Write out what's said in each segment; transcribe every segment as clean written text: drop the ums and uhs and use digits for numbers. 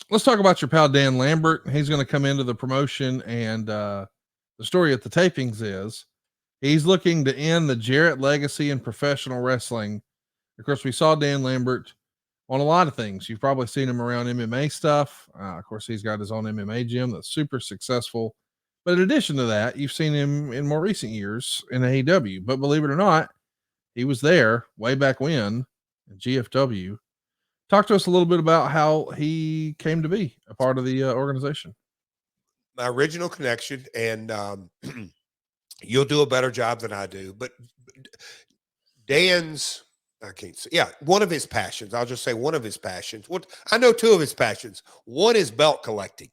let's talk about your pal Dan Lambert. He's going to come into the promotion, and the story at the tapings is he's looking to end the Jarrett legacy in professional wrestling. Of course, we saw Dan Lambert on a lot of things. You've probably seen him around MMA stuff. Of course, he's got his own MMA gym that's super successful. But in addition to that, you've seen him in more recent years in AEW. But believe it or not, he was there way back when in GFW. Talk to us a little bit about how he came to be a part of the organization. My original connection, and you'll do a better job than I do, but Dan's, I can't say, yeah, one of his passions. I'll just say one of his passions. What I know, two of his passions. One is belt collecting.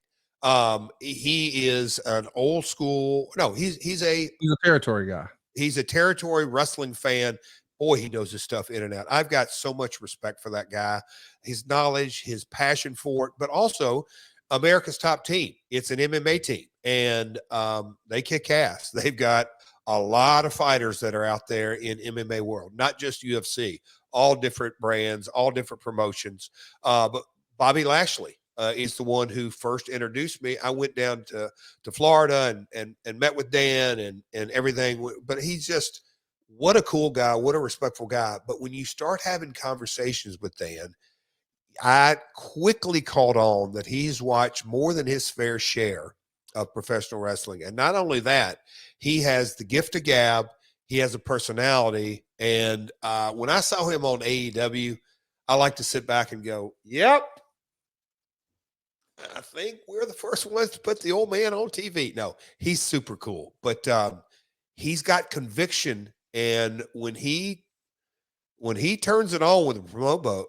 He is an old school. No, he's a territory guy. He's a territory wrestling fan. Boy, he knows his stuff in and out. I've got so much respect for that guy, his knowledge, his passion for it, but also America's top team. It's an MMA team, and they kick ass. They've got a lot of fighters that are out there in MMA world, not just UFC, all different brands, all different promotions. But Bobby Lashley is the one who first introduced me. I went down to Florida and met with Dan and everything. But he's just, what a cool guy, what a respectful guy. But when you start having conversations with Dan, I quickly caught on that he's watched more than his fair share of professional wrestling. And not only that, he has the gift of gab. He has a personality. And when I saw him on AEW, I like to sit back and go, yep, I think we're the first ones to put the old man on TV. No, he's super cool. But he's got conviction. And when he turns it on with a promo,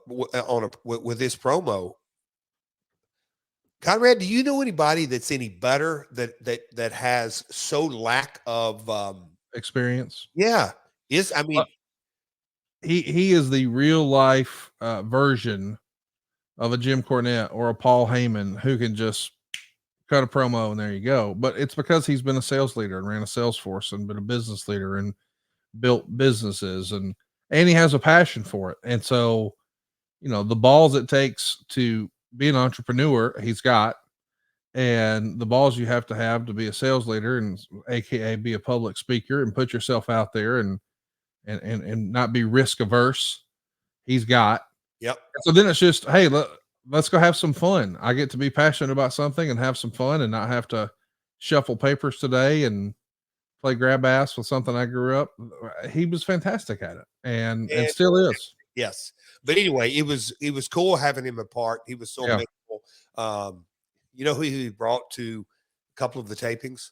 with this promo, Conrad, do you know anybody that's any better that has so lack of experience? Yeah, he is the real life version of a Jim Cornette or a Paul Heyman who can just cut a promo and there you go. But it's because he's been a sales leader and ran a sales force and been a business leader and built businesses and he has a passion for it. And so, the balls it takes to be an entrepreneur, he's got, and the balls you have to be a sales leader and AKA be a public speaker and put yourself out there and not be risk averse. He's got. Yep. So then it's just, hey, let's go have some fun. I get to be passionate about something and have some fun and not have to shuffle papers today and play grab ass with something I grew up. He was fantastic at it and still is. Yes. But anyway, it was cool having him apart. He was so amazing. You know who he brought to a couple of the tapings?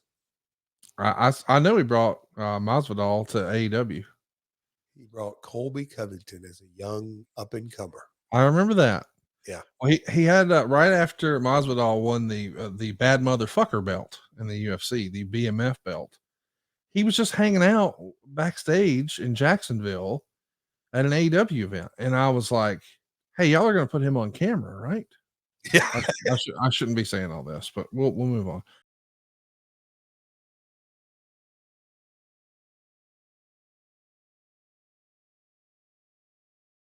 I know he brought Masvidal to AEW. He brought Colby Covington as a young up and comer. I remember that. Yeah. Well, he had right after Masvidal won the bad motherfucker belt in the UFC, the BMF belt. He was just hanging out backstage in Jacksonville at an AEW event, and I was like, "Hey, y'all are going to put him on camera, right?" Yeah. I shouldn't be saying all this, but we'll move on.